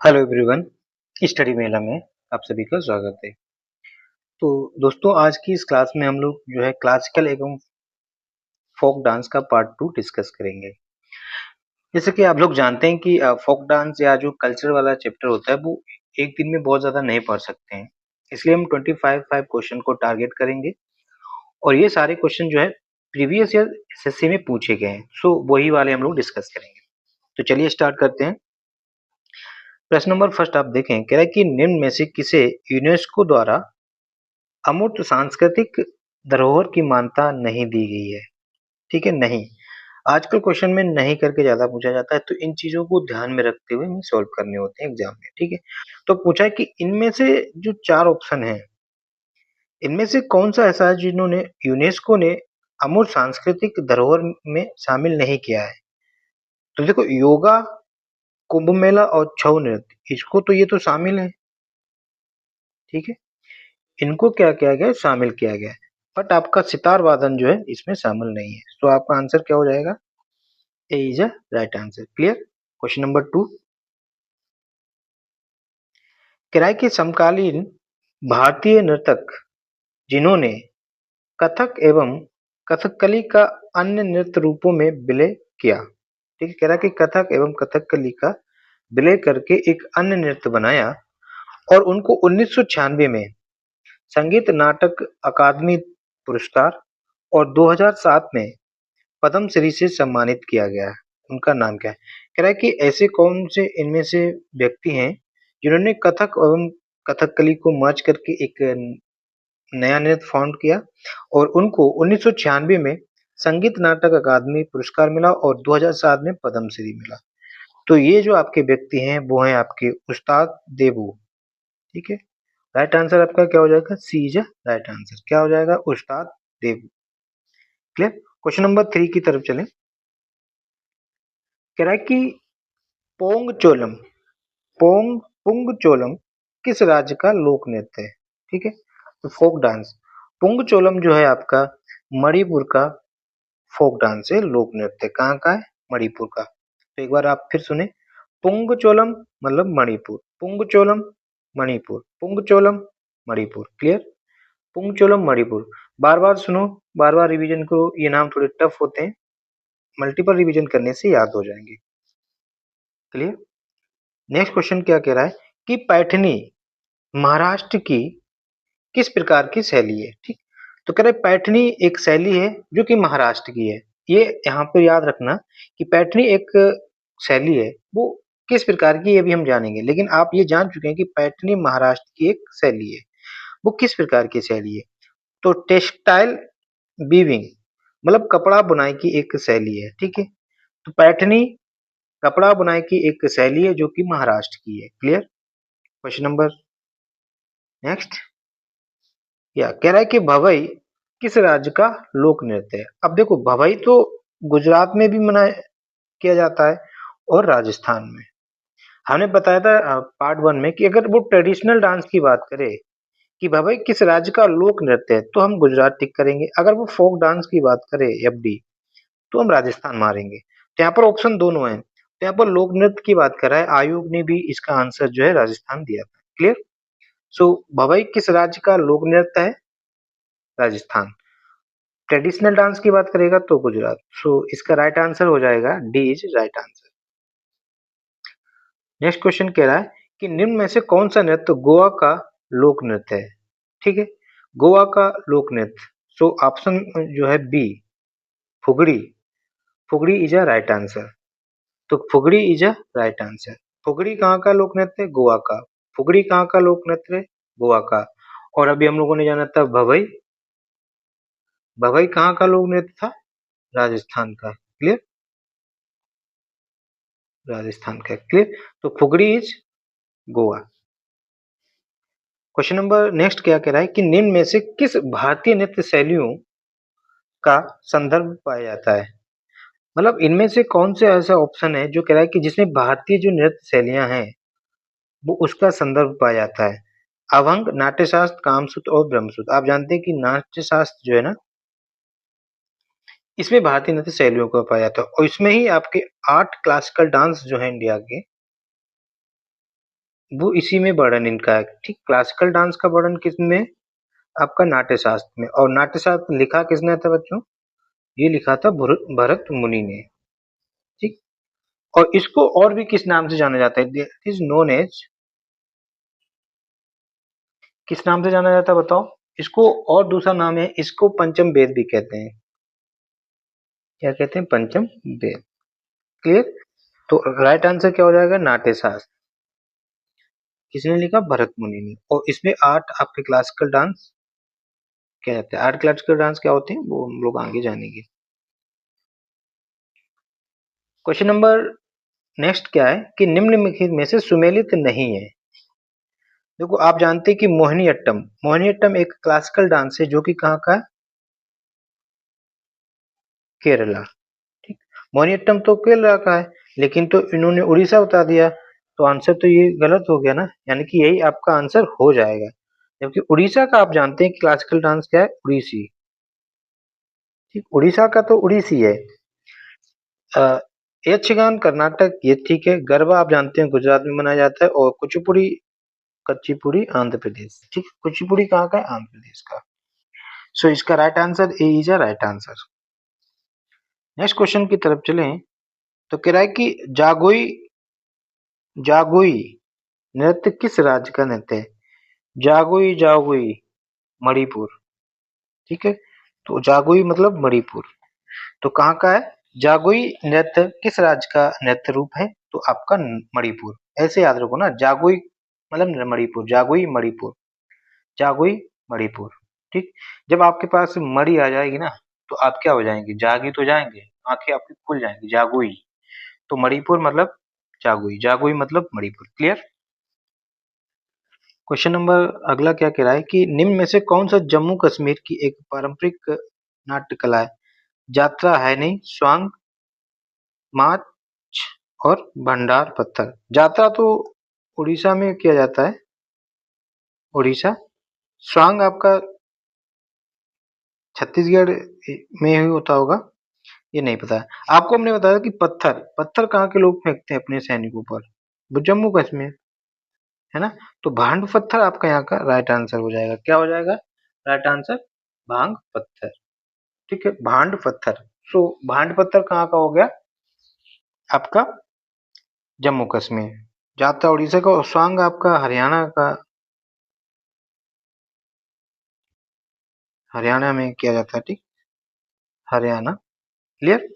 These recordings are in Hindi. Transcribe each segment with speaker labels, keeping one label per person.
Speaker 1: हेलो एवरीवन, स्टडी मेला में आप सभी का स्वागत है। तो दोस्तों, आज की इस क्लास में हम लोग जो है क्लासिकल एवं फोक डांस का पार्ट 2 डिस्कस करेंगे। जैसे कि आप लोग जानते हैं कि फोक डांस या जो कल्चर वाला चैप्टर होता है वो एक दिन में बहुत ज़्यादा नहीं पढ़ सकते हैं। इसलिए हम 25 क्वेश्चन को टारगेट करेंगे और ये सारे क्वेश्चन जो है प्रीवियस ईयर एसएससी में पूछे गए हैं। सो वही वाले हम लोग डिस्कस करेंगे। तो चलिए स्टार्ट करते हैं। प्रश्न नंबर फर्स्ट आप देखें, कह रहा है कि निम्न में से किसे यूनेस्को द्वारा अमूर्त सांस्कृतिक धरोहर की मान्यता नहीं दी गई है। ठीक है, नहीं। आजकल क्वेश्चन में नहीं करके ज्यादा पूछा जाता है, तो इन चीजों को ध्यान में रखते हुए हमें सॉल्व करने होते हैं एग्जाम में। ठीक है, तो पूछा है कि इनमें से जो चार ऑप्शन है, इनमें से कौन सा ऐसा है जिन्होंने यूनेस्को ने अमूर्त सांस्कृतिक धरोहर में शामिल नहीं किया है। तो देखो, योगा, कुंभ मेला और छऊ नृत्य, इसको तो ये तो शामिल है। ठीक है, इनको क्या किया गया है, शामिल किया गया है। बट आपका सितार वादन जो है इसमें शामिल नहीं है। तो आपका आंसर क्या हो जाएगा, A is a right answer. Clear. Question number 2, किराए के समकालीन भारतीय नर्तक जिन्होंने कथक एवं कथकली का अन्य नृत्य रूपों में विलय किया। ठीक है, कह रहा है कि कथक एवं कथकली का विलय करके एक अन्य नृत्य बनाया और उनको 1996 में संगीत नाटक अकादमी पुरस्कार और 2007 में पद्मश्री से सम्मानित किया गया है। उनका नाम क्या है। कह रहा है कि ऐसे कौन से इनमें से व्यक्ति हैं जिन्होंने कथक एवं कथकली को मर्ज करके एक नया नृत्य फाउंड किया और उनको 1996 में संगीत नाटक अकादमी पुरस्कार मिला और 2007 में पद्मश्री मिला। तो ये जो आपके व्यक्ति हैं वो हैं आपके उस्ताद देबू। ठीक है, राइट आंसर आपका क्या हो जाएगा, सी इज राइट आंसर। क्या हो जाएगा, उस्ताद देबू। क्लियर। क्वेश्चन नंबर 3 की तरफ चलें। कह रहा है कि पोंगचोलम पोंग पुंगचोलम किस राज्य का लोक नृत्य है। ठीक है, तो फोक डांस पुंगचोलम जो है आपका मणिपुर का फोक डांस है, लोक नृत्य। कहाँ का है, मणिपुर का। तो एक बार आप फिर सुने, पुंगचोलम मतलब मणिपुर, पुंगचोलम मणिपुर, पुंगचोलम मणिपुर। क्लियर। पुंगचोलम मणिपुर, बार बार सुनो, बार बार रिवीजन करो। ये नाम थोड़े टफ होते हैं, मल्टीपल रिवीजन करने से याद हो जाएंगे। क्लियर। नेक्स्ट क्वेश्चन क्या कह रहा है कि पैठनी महाराष्ट्र की किस प्रकार की शैली है। ठीक, तो कह रहे पैठनी एक शैली है जो कि महाराष्ट्र की है। ये यहाँ पे याद रखना कि पैठनी एक शैली है, वो किस प्रकार की ये भी हम जानेंगे, लेकिन आप ये जान चुके हैं कि पैठनी महाराष्ट्र की एक शैली है। वो किस प्रकार की शैली है, तो टेक्सटाइल वीविंग मतलब कपड़ा बुनाई की एक शैली है। ठीक है, तो पैठनी कपड़ा बुनाई की एक शैली है जो कि महाराष्ट्र की है। क्लियर। क्वेश्चन नंबर नेक्स्ट, या कह रहा है कि भवई किस राज्य का लोक नृत्य है। अब देखो, भवई तो गुजरात में भी मनाया किया जाता है और राजस्थान में। हमने बताया था पार्ट 1 में कि अगर वो ट्रेडिशनल डांस की बात करे कि भवई किस राज्य का लोक नृत्य है, तो हम गुजरात टिक करेंगे। अगर वो फोक डांस की बात करे, एफडी, तो हम राजस्थान मारेंगे। तो यहाँ पर ऑप्शन दोनों है। तो यहाँ पर लोक नृत्य की बात कर रहा है, आयोग ने भी इसका आंसर जो है राजस्थान दिया था। क्लियर। सो भवई किस राज्य का लोक नृत्य है, राजस्थान। ट्रेडिशनल डांस की बात करेगा तो गुजरात। सो इसका राइट आंसर हो जाएगा D is right answer. Next question कह रहा है कि निम्न में से कौन सा नृत्य गोवा का लोक नृत्य है। ठीक है, गोवा का लोक नृत्य। सो ऑप्शन जो है B, Fugdi. Fugdi is a right answer. तो Fugdi is a right answer. Fugdi कहाँ का लोक नृत्य है, गोवा का। फुगड़ी कहाँ का लोक नृत्य है, गोवा का। और अभी हम लोगों ने जाना था भवई। भवई कहाँ का लोक नृत्य था, राजस्थान का। क्लियर, राजस्थान का। क्लियर, तो Fugdi is Goa. Question number next क्या कह रहा है कि निम्न में से किस भारतीय नृत्य शैलियों का संदर्भ पाया जाता है। मतलब इनमें से कौन से ऐसा ऑप्शन है जो कह रहा है कि जिसमें भारतीय जो नृत्य शैलियां हैं वो उसका संदर्भ पाया जाता है। अभंग, नाट्य शास्त्र, कामसूत्र और ब्रह्मसूत्र। आप जानते हैं कि नाट्य शास्त्र जो है ना, इसमें भारतीय नृत्य शैलियों को पाया जाता है और इसमें ही आपके 8 क्लासिकल डांस जो है इंडिया के, वो इसी में वर्णन इनका है। ठीक, क्लासिकल डांस का वर्णन किसमें? आपका नाट्य शास्त्र में। और नाट्य शास्त्र लिखा किसने था बच्चों? ये लिखा था भरत मुनि ने। ठीक, और इसको और भी किस नाम से जाना जाता है? इट इज नोन एज, किस नाम से जाना जाता है बताओ? इसको और दूसरा नाम है, इसको पंचम वेद भी कहते हैं। क्या कहते हैं? पंचम वेद। क्लियर? तो राइट आंसर क्या हो जाएगा? नाट्य शास्त्र। किसने लिखा? भरत मुनि ने। और इसमें 8 आपके क्लासिकल डांस क्या कहते हैं? 8 क्लासिकल डांस क्या होते हैं वो हम लोग आगे जानेंगे। क्वेश्चन नंबर नेक्स्ट क्या है कि निम्नलिखित में से सुमेलित नहीं है। देखो, आप जानते हैं कि मोहिनीअट्टम, मोहिनीअट्टम एक क्लासिकल डांस है जो कि कहाँ का है? केरला। ठीक, मोहिनीअट्टम तो केरला का है, लेकिन तो इन्होंने उड़ीसा बता दिया, तो आंसर तो ये गलत हो गया ना, यानी कि यही आपका आंसर हो जाएगा। जबकि उड़ीसा का आप जानते हैं कि क्लासिकल डांस क्या है? उड़ीसी। ठीक, उड़ीसा का तो उड़ीसी है। यक्षगान कर्नाटक, ये ठीक है। गरबा आप जानते हैं गुजरात में मनाया जाता है। और कुचिपुड़ी, कच्चीपुड़ी आंध्र प्रदेश। ठीक, कुचिपुड़ी कहाँ का है? आंध्र प्रदेश का। सो इसका right answer A is a right answer. Next question की तरफ चलें तो कह रहा है कि जागोई, जागोई नृत्य किस राज्य का नृत्य है? जागोई, जागोई मणिपुर। ठीक है, तो जागोई मतलब मणिपुर। तो कहाँ का है? जागोई नृत्य किस राज्य का नृत्य रूप है? तो आपका मणिपुर। ऐसे याद रखो ना, जागोई मतलब मणिपुर, जागोई मणिपुर, जागोई मणिपुर। ठीक, जब आपके पास मणि आ जाएगी ना, तो आप क्या हो जाएंगे? जागी तो जाएंगे, आंखें आपकी खुल जाएंगी। जागोई, तो मणिपुर मतलब जागोई, जागोई मतलब मणिपुर। क्लियर? क्वेश्चन नंबर अगला क्या कह रहा है कि निम्न में से कौन सा जम्मू कश्मीर की एक पारंपरिक नाट्य कला है? यात्रा है नहीं, स्वांग, मार्च और भंडार पत्थर। यात्रा तो उड़ीसा में किया जाता है, उड़ीसा। स्वांग आपका छत्तीसगढ़ में ही होता होगा, ये नहीं पता है। आपको हमने बताया कि पत्थर, पत्थर कहाँ के लोग फेंकते हैं अपने सैनिकों पर? वो जम्मू कश्मीर, है ना? तो भांड पत्थर आपका यहाँ का राइट आंसर हो जाएगा। क्या हो जाएगा राइट आंसर? भांग पत्थर। ठीक है, भांड पत्थर। सो भांड पत्थर कहाँ का हो गया? आपका जम्मू कश्मीर। जाता उड़ीसा का, और स्वांग आपका हरियाणा का, हरियाणा में किया जाता है। ठीक, हरियाणा। क्लियर?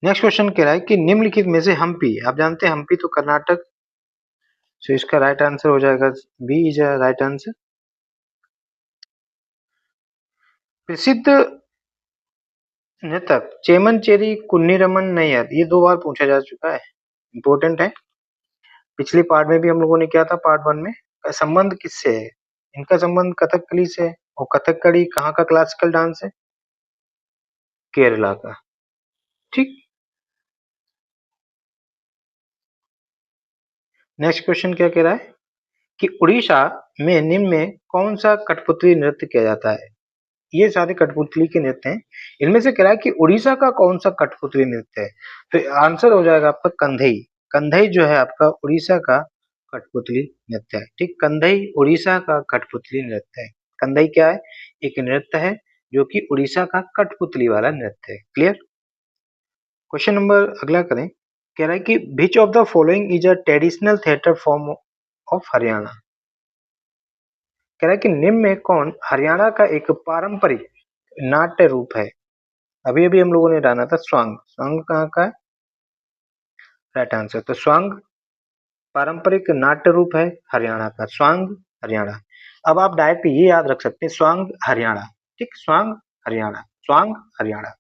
Speaker 1: नेक्स्ट क्वेश्चन कह रहा है कि निम्नलिखित में से हम्पी, आप जानते हैं हम्पी तो कर्नाटक, सो इसका राइट आंसर हो जाएगा बी इज राइट आंसर। प्रसिद्ध नृतक चेमनचेरी कुन्नीरमन नैयर, ये 2 बार पूछा जा चुका है, इंपॉर्टेंट है। पिछले पार्ट में भी हम लोगों ने किया था, पार्ट 1 में। संबंध किससे है? इनका संबंध कथकली से है। और कथकली कहाँ का क्लासिकल डांस है? केरला का। ठीक, नेक्स्ट क्वेश्चन क्या कह रहा है कि उड़ीसा में निम्न में कौन सा कठपुतली नृत्य किया जाता है? ये सारे कठपुतली के नृत्य हैं। इनमें से कह रहा है कि उड़ीसा का कौन सा कठपुतली नृत्य है? तो आंसर हो जाएगा आपका कंधई। कंधई जो है आपका उड़ीसा का कठपुतली नृत्य है। ठीक, कंधई उड़ीसा का कठपुतली नृत्य है। कंधई क्या है? एक नृत्य है जो कि उड़ीसा का कठपुतली वाला नृत्य है। क्लियर? क्वेश्चन नंबर अगला करें। कह रहा है कि which of the following is a traditional theatre form of Haryana. कह रहा है कि निम्न में कौन हरियाणा का एक पारंपरिक नाट्य रूप है? अभी अभी हम लोगों ने जाना था स्वांग। स्वांग कहाँ का है? Right answer. तो स्वांग पारंपरिक नाट्य रूप है हरियाणा का। स्वांग हरियाणा। अब आप डायरेक्ट ये याद रख सकते हैं, स्वांग हरियाणा। ठीक, स्वांग हरियाणा, स्वांग हरियाणा।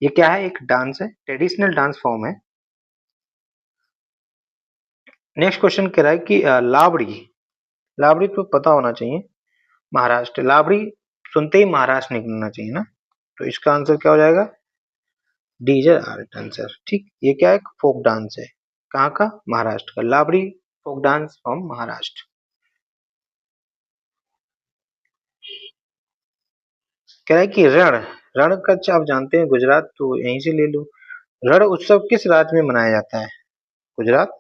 Speaker 1: ये क्या है? एक डांस है, ट्रेडिशनल डांस फॉर्म है। नेक्स्ट क्वेश्चन कह रहा है कि लावड़ी, लावड़ी तो पता होना चाहिए, महाराष्ट्र। लावड़ी सुनते ही महाराष्ट्र निकलना चाहिए ना, तो इसका आंसर क्या हो जाएगा? DJ right answer. ठीक, ये क्या है? फोक डांस है। कहाँ का? महाराष्ट्र का। लावड़ी फोक डांस फ्रॉम महाराष्ट्र। कह रहा है कि रण, रण कच्छ आप जानते हैं गुजरात, तो यहीं से ले लो। रण उत्सव किस राज्य में मनाया जाता है? गुजरात।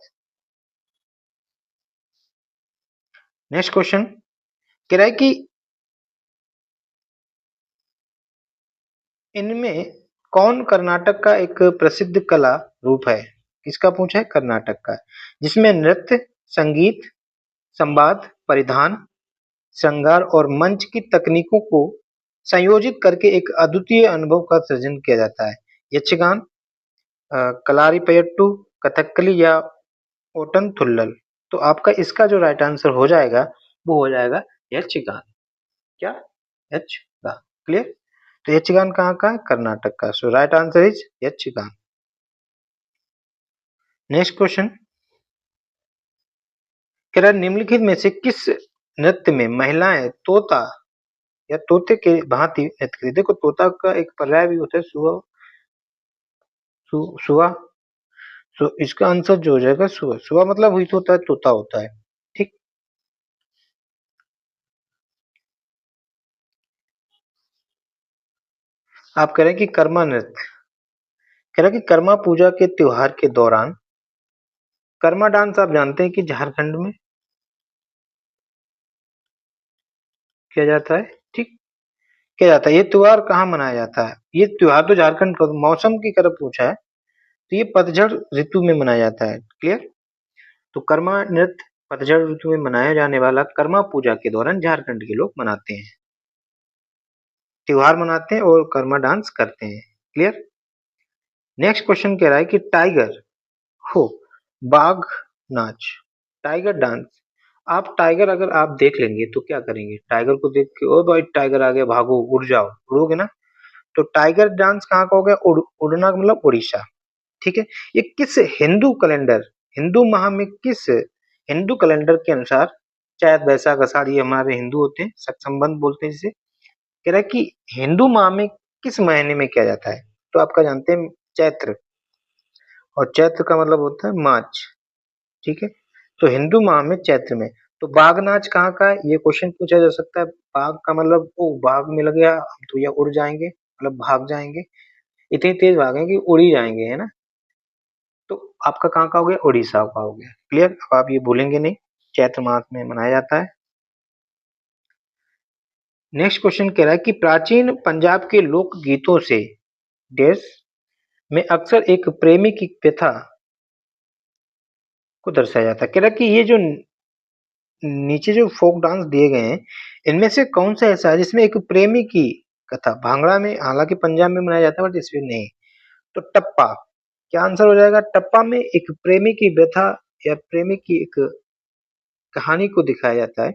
Speaker 1: नेक्स्ट क्वेश्चन कह रहा है कि इनमें कौन कर्नाटक का एक प्रसिद्ध कला रूप है? किसका पूछा है? कर्नाटक का, जिसमें नृत्य, संगीत, संवाद, परिधान, श्रृंगार और मंच की तकनीकों को संयोजित करके एक अद्वितीय अनुभव का सृजन किया जाता है। यक्षगान, कलारीपयट्टू, कथकली या ओटनथुल्लल। तो आपका इसका जो राइट आंसर हो जाएगा वो हो जाएगा यक्षगान। क्या? यक्षगान। क्लियर? तो यक्षगान कहाँ का है? कर्नाटक का। So right answer is Yakshagana. Next question कह रहा है निम्नलिखित में से किस नृत्य में महिलाएं तोता या तोते के भांति नृत्य करती है? देखो तोता का एक पर्याय भी होता है सुआ, सुआ। तो इसका आंसर जो हो जाएगा सुआ। सुआ मतलब वही तो होता है, तोता होता है। ठीक। आप कह रहे हैं कि कर्मा नृत्य, कह रहे हैं कि कर्मा पूजा के त्योहार के दौरान कर्मा डांस आप जानते हैं कि झारखंड में किया जाता है। ठीक। किया जाता है। ये त्योहार कहाँ मनाया जाता है? ये त्योहार तो झारखंड का मौसम की तरफ पूछा है, तो ये पतझड़ ऋतु में मनाया जाता है। क्लियर? तो कर्मा नृत्य पतझड़ ऋतु में मनाया जाने वाला कर्मा पूजा के दौरान झारखंड के लोग मनाते हैं, त्योहार मनाते हैं और कर्मा डांस करते हैं। क्लियर? नेक्स्ट क्वेश्चन कह रहा है कि टाइगर हो बाघ नाच, टाइगर डांस। आप टाइगर अगर आप देख लेंगे तो क्या करेंगे? टाइगर को देख के ओ भाई टाइगर आ गया भागो उड़ जाओ, उड़ोगे ना? तो टाइगर डांस कहाँ का हो गया? उड़ना का मतलब उड़ीसा। ठीक है। ये किस हिंदू कैलेंडर, हिंदू माह में किस हिंदू कैलेंडर के अनुसार चैत वैशाख आषाढ़ ये हमारे हिंदू होते हैं, संबंध बोलते हैं जिसे, कह रहा है कि हिंदू माह में किस महीने में किया जाता है? तो आपका जानते हैं चैत्र, और चैत्र का मतलब होता है मार्च। ठीक है। तो हिंदू माह में चैत्र में। तो बाघ नाच कहाँ का है? ये क्वेश्चन पूछा जा सकता है। बाघ का मतलब ओ बाघ मिल गया हम तो या उड़ जाएंगे, मतलब भाग जाएंगे, इतनी तेज भागेंगे कि उड़ ही जाएंगे, है ना? तो आपका कहाँ का हो गया? उड़ीसा का हो गया। क्लियर? अब आप ये भूलेंगे नहीं, चैत्र मास में मनाया जाता है। नेक्स्ट क्वेश्चन कह रहा है कि प्राचीन पंजाब के लोक गीतों से देश में अक्सर एक प्रेमी की व्यथा को दर्शाया जाता है। कह रहा है कि ये जो नीचे जो फोक डांस दिए गए हैं इनमें से कौन सा ऐसा है जिसमें एक प्रेमी की कथा, भांगड़ा में हालांकि पंजाब में मनाया जाता है बट इसमें नहीं। तो टप्पा। क्या आंसर हो जाएगा? टप्पा में एक प्रेमी की व्यथा या प्रेमी की एक कहानी को दिखाया जाता है।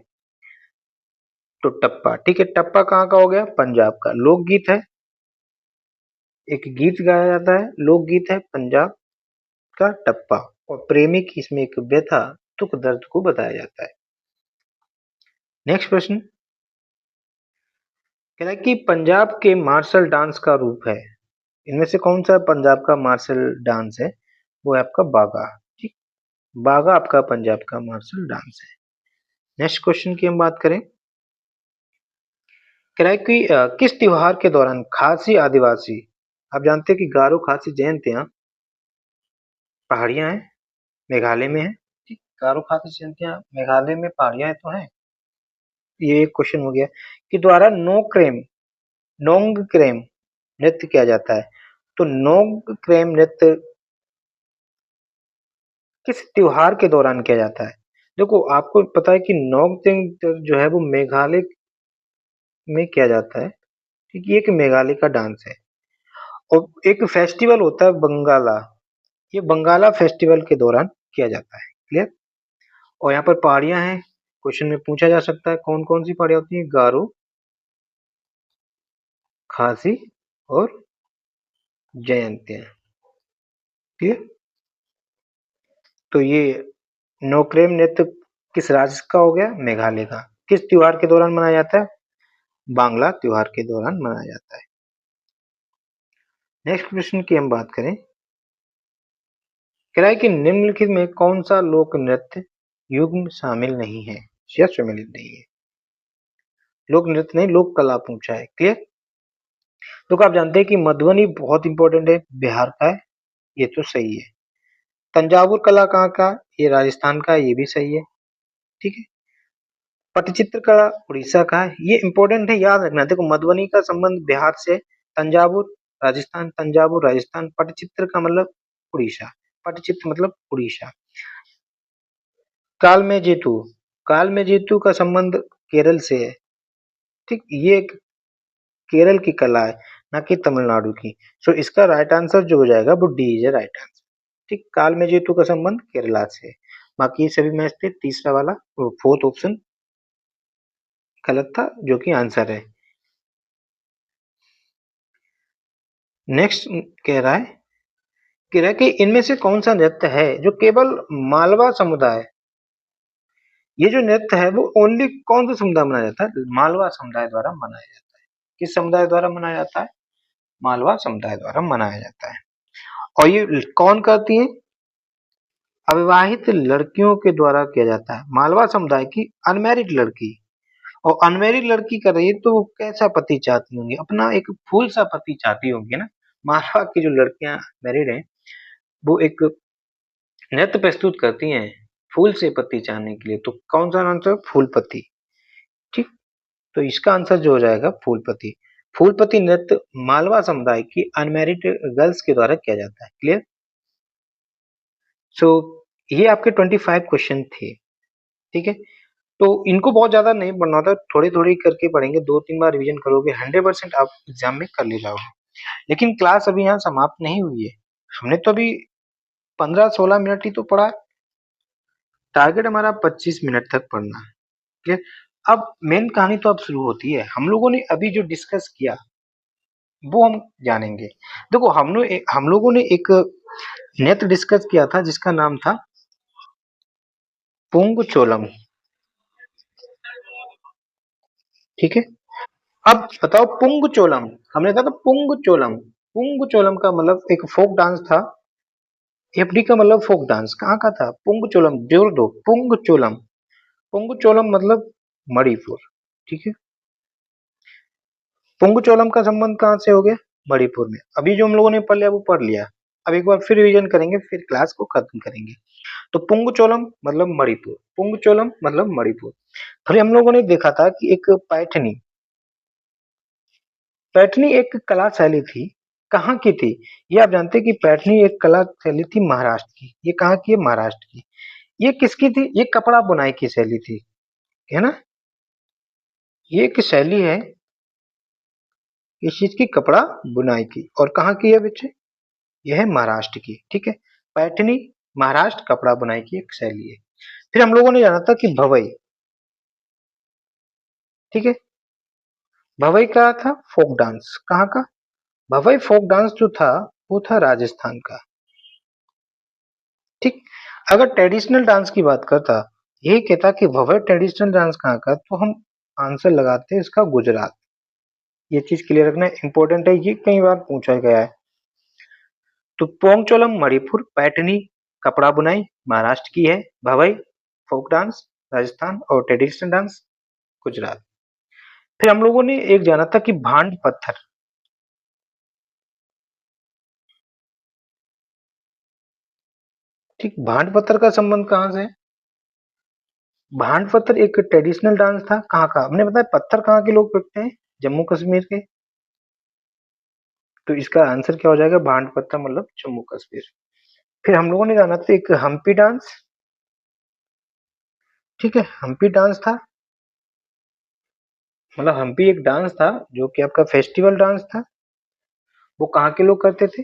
Speaker 1: तो टप्पा। ठीक है। टप्पा कहाँ का हो गया? पंजाब का लोकगीत है, एक गीत गाया जाता है, लोकगीत है पंजाब का टप्पा। और प्रेमी की इसमें एक व्यथा दुख दर्द को बताया जाता है। नेक्स्ट प्रश्न कह रहा है कि पंजाब के मार्शल डांस का रूप है, इनमें से कौन सा पंजाब का मार्शल डांस है? वो है आपका बागा। ठीक। बागा आपका पंजाब का मार्शल डांस है। नेक्स्ट क्वेश्चन की हम बात करें, कह रहा है कि किस त्योहार के दौरान खासी आदिवासी, आप जानते हैं कि गारो खासी जयंतियां पहाड़ियां हैं, मेघालय में है। ठीक। गारो खासी जयंतियां मेघालय में पहाड़ियां हैं तो है। ये एक क्वेश्चन हो गया कि द्वारा नो क्रेम नोंग क्रेम नृत्य किया जाता है। तो नोंग क्रेम नृत्य किस त्योहार के दौरान किया जाता है? देखो आपको पता है कि नोंगथिंग जो है वो मेघालय में किया जाता है। ठीक। ये एक मेघालय का डांस है। और एक फेस्टिवल होता है बंगाला, ये बंगाला फेस्टिवल के दौरान किया जाता है। क्लियर? और यहाँ पर पहाड़ियां हैं, क्वेश्चन में पूछा जा सकता है कौन कौन सी पहाड़ियां होती हैं? गारो, खासी और जयंतियां। क्लियर? तो ये नोक्रेम नृत्य किस राज्य का हो गया? मेघालय का। किस त्योहार के दौरान मनाया जाता है? बांग्ला त्योहार के दौरान मनाया जाता है। नेक्स्ट प्रश्न की हम बात करें, कह रहा है कि निम्नलिखित में कौन सा लोक नृत्य युग्म शामिल नहीं है या सम्मिलित नहीं है? लोक नृत्य नहीं, लोक कला पूछा है। क्लियर? तो आप जानते हैं कि मधुबनी बहुत इंपॉर्टेंट है, बिहार का है, ये तो सही है। तंजावुर कला कहाँ का? ये राजस्थान का है, ये भी सही है। ठीक है। पटचित्र कला उड़ीसा का है, ये इंपॉर्टेंट है, याद रखना। देखो मधुबनी का संबंध बिहार से, तंजावुर राजस्थान, तंजावुर राजस्थान, पटचित्र का मतलब उड़ीसा, पटचित्र मतलब उड़ीसा। काल में जेतु, काल में जेतु का संबंध केरल से है, ठीक, ये एक केरल की कला है, ना कि तमिलनाडु की। सो इसका राइट आंसर जो हो जाएगा वो डी इज राइट आंसर। ठीक, काल में जेतु का संबंध केरला से है। बाकी ये सभी मैच थे, तीसरा वाला फोर्थ ऑप्शन गलत था, जो कि आंसर है। नेक्स्ट कह रहा है, कह रहा है कि इनमें से कौन सा नृत्य है जो केवल मालवा समुदाय, ये जो नृत्य है वो ओनली कौन सा समुदाय मनाया जाता है, मालवा समुदाय द्वारा मनाया जाता है। किस समुदाय द्वारा मनाया जाता है, मालवा समुदाय द्वारा मनाया जाता है। और ये कौन करती है, अविवाहित लड़कियों के द्वारा किया जाता है, मालवा समुदाय की अनमैरिड लड़की। और अनमैरिड लड़की कर रही है तो वो कैसा पति चाहती होंगी, अपना एक फूल सा पति चाहती होंगी ना। मालवा की जो लड़कियां मैरिड हैं वो एक नृत्य प्रस्तुत करती हैं फूल से पति चाहने के लिए, तो कौन सा आंसर, फूलपति। ठीक, तो इसका आंसर जो हो जाएगा फूलपति। फूलपति नृत्य मालवा समुदाय की अनमैरिड गर्ल्स के द्वारा किया जाता है। क्लियर। सो ये आपके 25 क्वेश्चन थे, ठीक है। तो इनको बहुत ज्यादा नहीं पढ़ना होता, थोड़ी थोड़ी करके पढ़ेंगे, 2-3 बार रिवीजन करोगे 100% आप एग्जाम में कर ले जाओगे। लेकिन क्लास अभी यहाँ समाप्त नहीं हुई है, हमने तो अभी 15-16 मिनट ही तो पढ़ा है। टारगेट हमारा 25 मिनट तक पढ़ना है। ठीक है, अब मेन कहानी तो अब शुरू होती है। हम लोगों ने अभी जो डिस्कस किया वो हम जानेंगे। देखो हम लोगों ने एक नेट डिस्कस किया था जिसका नाम था पुंगचोलम, ठीक है। अब बताओ पुंगचोलम, हमने कहा था पुंगचोलम, पुंगचोलम का मतलब एक फोक डांस था। एफडी का मतलब फोक डांस, कहाँ का था, पुंगचोलम, जोर दो, पुंगचोलम। पुंगचोलम मतलब मणिपुर, ठीक है। पुंगचोलम का संबंध कहाँ से हो गया, मणिपुर में। अभी जो हम लोगों ने पढ़ लिया वो पढ़ लिया, अब एक बार फिर रिवीजन करेंगे, फिर क्लास को खत्म करेंगे। तो पुंगचोलम मतलब मणिपुर, पुंगचोलम मतलब मणिपुर। फिर हम लोगों ने देखा था कि एक पैठनी, पैठनी एक कला शैली थी, कहाँ की थी, ये आप जानते हैं कि पैठनी एक कला शैली थी महाराष्ट्र की। ये कहाँ की है, महाराष्ट्र की। ये किसकी थी, ये कपड़ा बुनाई की शैली थी, है ना। ये एक शैली है इस चीज की, कपड़ा बुनाई की, और कहाँ की है बच्चे, यह है महाराष्ट्र की, ठीक है। पैठनी महाराष्ट्र कपड़ा बुनाई की एक शैली है। फिर हम लोगों ने जाना था कि भवई, ठीक है। भवई का था फोक डांस, कहाँ का, भवई फोक डांस जो था वो था राजस्थान का, ठीक। अगर ट्रेडिशनल डांस की बात करता, यही कहता कि भवई ट्रेडिशनल डांस कहाँ का, तो हम आंसर लगाते हैं इसका गुजरात। ये चीज क्लियर रखना इंपॉर्टेंट है, ये कई बार पूछा गया है। तो पोंगचोलम मणिपुर, पैठनी कपड़ा बुनाई महाराष्ट्र की है, भवई फोक डांस राजस्थान, और ट्रेडिशनल डांस गुजरात। फिर हम लोगों ने एक जाना था कि भांड पत्थर, ठीक, भांड पत्थर का संबंध कहाँ से है, भांड पत्थर एक ट्रेडिशनल डांस था, कहाँ का, हमने बताया पत्थर कहाँ के लोग फेंकते हैं, जम्मू कश्मीर के। तो इसका आंसर क्या हो जाएगा, भांड पत्थर मतलब जम्मू कश्मीर। फिर हम लोगों ने जाना था एक हम्पी डांस, ठीक है, हम्पी डांस था, मतलब हम्पी एक डांस था जो कि आपका फेस्टिवल डांस था। वो कहाँ के लोग करते थे,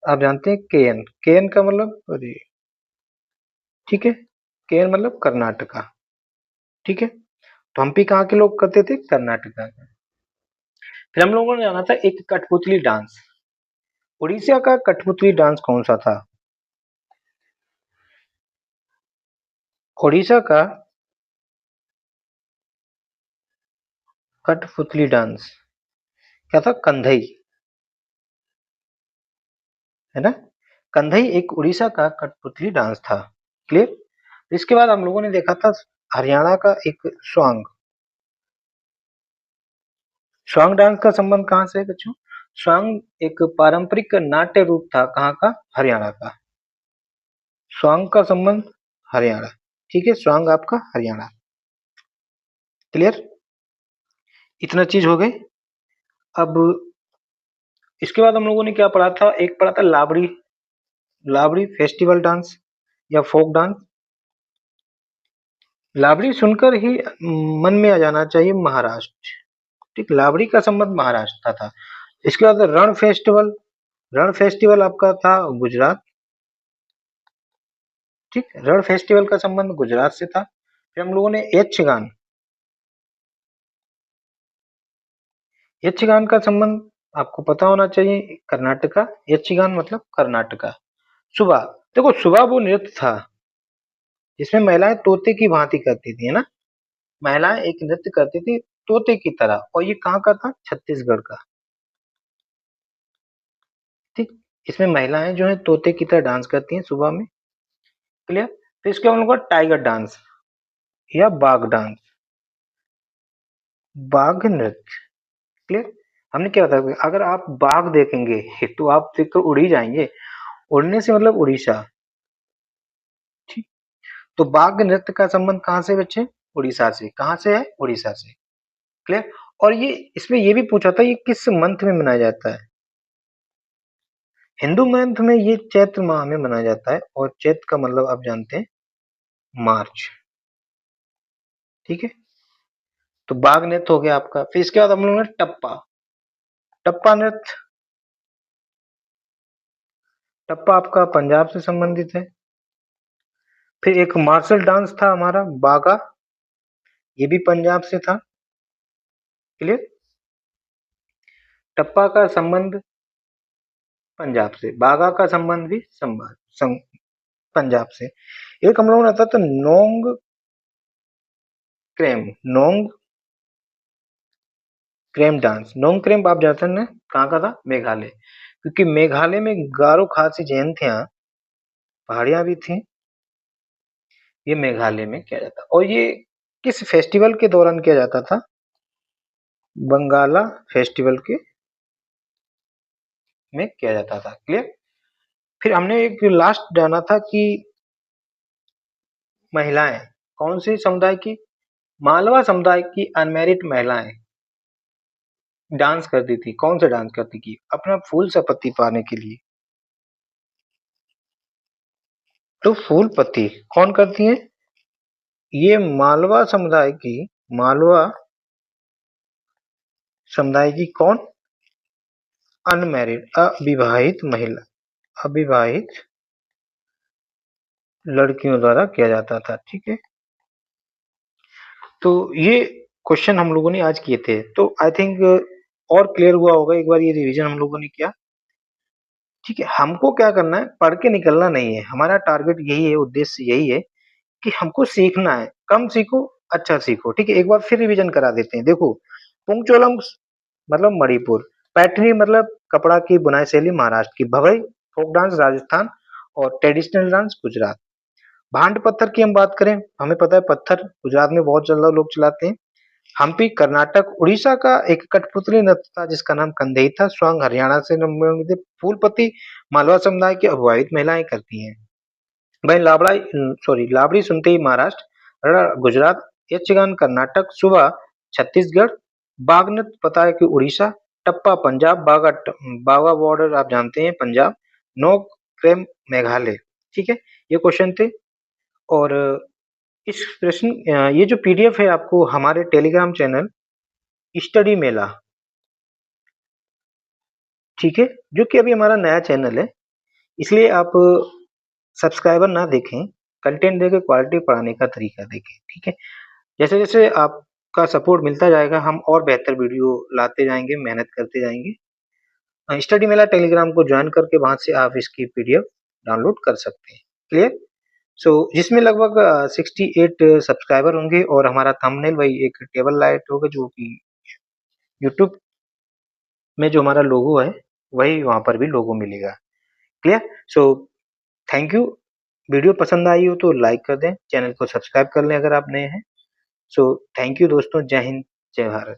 Speaker 1: आप जानते हैं केएन, केएन का मतलब, अरे ठीक है, केएन मतलब कर्नाटका, ठीक है। तो हम्पी कहाँ के लोग करते थे, कर्नाटका का। फिर हम लोगों ने जाना था एक कठपुतली डांस, उड़ीसा का कठपुतली डांस कौन सा था, उड़ीसा का कठपुतली डांस क्या था, कंधई, है ना। कंधई एक उड़ीसा का कठपुतली डांस था। क्लियर। इसके बाद हम लोगों ने देखा था हरियाणा का एक स्वांग, स्वांग डांस का संबंध कहाँ से है बच्चों, स्वांग एक पारंपरिक नाट्य रूप था, कहाँ का, हरियाणा का। स्वांग का संबंध हरियाणा, ठीक है, स्वांग आपका हरियाणा। क्लियर, इतना चीज हो गई। अब इसके बाद हम लोगों ने क्या पढ़ा था, एक पढ़ा था लावड़ी, लावड़ी फेस्टिवल डांस या फोक डांस। लावड़ी सुनकर ही मन में आ जाना चाहिए महाराष्ट्र, ठीक, लावड़ी का संबंध महाराष्ट्र का था। इसके बाद रण फेस्टिवल, रण फेस्टिवल आपका था गुजरात, ठीक, रण फेस्टिवल का संबंध गुजरात से था। फिर हम लोगों ने यक्षगान, यक्षगान का संबंध आपको पता होना चाहिए कर्नाटका, यक्षगान मतलब कर्नाटका। सुबह, देखो सुबह वो नृत्य था जिसमें महिलाएं तोते की भांति करती थी, है ना, महिलाएं एक नृत्य करती थी तोते की तरह, और ये कहाँ का था, छत्तीसगढ़ का, ठीक। इसमें महिलाएं जो है तोते की तरह डांस करती हैं सुबह में, क्लियर। फिर इसके हम लोग का टाइगर डांस या बाघ डांस, बाघ नृत्य, क्लियर। हमने क्या बताया, अगर आप बाघ देखेंगे तो आप देखकर उड़ ही जाएंगे, उड़ने से मतलब उड़ीसा, ठीक। तो बाघ नृत्य का संबंध कहाँ से बच्चे, उड़ीसा से, कहाँ से है, उड़ीसा से, क्लियर। और ये इसमें ये भी पूछा था ये किस मंथ में मनाया जाता है, हिंदू मंथ में ये चैत्र माह में मनाया जाता है, और चैत्र का मतलब आप जानते हैं मार्च, ठीक है। तो बाघ नृत्य हो गया आपका। फिर इसके बाद हम लोग ने टप्पा, टप्पा नृत्य, टप्पा आपका पंजाब से संबंधित है। फिर एक मार्शल डांस था हमारा बागा, ये भी पंजाब से था, क्लियर। टप्पा का संबंध पंजाब से, बागा का संबंध भी पंजाब से। एक हम लोगों ने था तो नोंग क्रेम, नोंग क्रेम डांस, नोंग क्रेम आप जानते हैं कहाँ का था, मेघालय, क्योंकि मेघालय में गारो खासी जैन थे, यहाँ पहाड़ियां भी थी, ये मेघालय में किया जाता। और ये किस फेस्टिवल के दौरान किया जाता था, बंगाला फेस्टिवल के में किया जाता था, क्लियर। फिर हमने एक लास्ट जाना था कि महिलाएं कौन सी समुदाय की, मालवा समुदाय की अनमैरिड महिलाएं डांस करती थी, कौन सा डांस करती थी, अपना फूल सा पति पाने के लिए। तो फूल पति कौन करती है, ये मालवा समुदाय की, मालवा समुदाय की कौन, अनमैरिड अविवाहित महिला, अविवाहित लड़कियों द्वारा किया जाता था, ठीक है। तो ये क्वेश्चन हम लोगों ने आज किए थे, तो आई थिंक और क्लियर हुआ होगा, एक बार ये रिवीजन हम लोगों ने किया, ठीक है। हमको क्या करना है, पढ़ के निकलना नहीं है, हमारा टारगेट यही है, उद्देश्य यही है कि हमको सीखना है, कम सीखो अच्छा सीखो, ठीक है। एक बार फिर रिवीजन करा देते हैं। देखो पुंगचोलम मतलब मणिपुर, पैठनी मतलब कपड़ा की बुनाई शैली महाराष्ट्र की, भवई फोक डांस राजस्थान, और ट्रेडिशनल डांस गुजरात। भांड पत्थर की हम बात करें, हमें पता है पत्थर गुजरात में बहुत ज्यादा लोग चलाते हैं। हम्पी कर्नाटक, उड़ीसा का एक कठपुतली नृत्य था जिसका नाम कंदेई था। स्वांग हरियाणा से संबंधित, फूलपति मालवा समुदाय की अविवाहित महिलाएं करती हैं। भाई लावड़ा, सॉरी लावड़ी सुनते ही महाराष्ट्र, गुजरात, यक्षगान कर्नाटक, सुबह छत्तीसगढ़, बाघ नृत्य पता है कि उड़ीसा, टप्पा पंजाब, बागा बॉर्डर आप जानते हैं पंजाब, नोक क्रेम मेघालय, ठीक है। ये क्वेश्चन थे। और इस प्रश्न ये जो पीडीएफ है आपको हमारे टेलीग्राम चैनल स्टडी मेला, ठीक है, जो कि अभी हमारा नया चैनल है, इसलिए आप सब्सक्राइबर ना देखें, कंटेंट देखें, क्वालिटी पढ़ाने का तरीका देखें, ठीक है। जैसे जैसे आपका सपोर्ट मिलता जाएगा हम और बेहतर वीडियो लाते जाएंगे, मेहनत करते जाएंगे। स्टडी मेला टेलीग्राम को ज्वाइन करके वहां से आप इसकी पीडीएफ डाउनलोड कर सकते हैं, क्लियर। सो जिसमें लगभग 68 सब्सक्राइबर होंगे, और हमारा थंबनेल वही एक टेबल लाइट होगा, जो कि यूट्यूब में जो हमारा लोगो है वही वहां पर भी लोगो मिलेगा, clear. So thank you. Video पसंद आई हो तो लाइक कर दें, चैनल को सब्सक्राइब कर लें अगर आप नए हैं। सो थैंक यू दोस्तों, जय हिंद, जय भारत।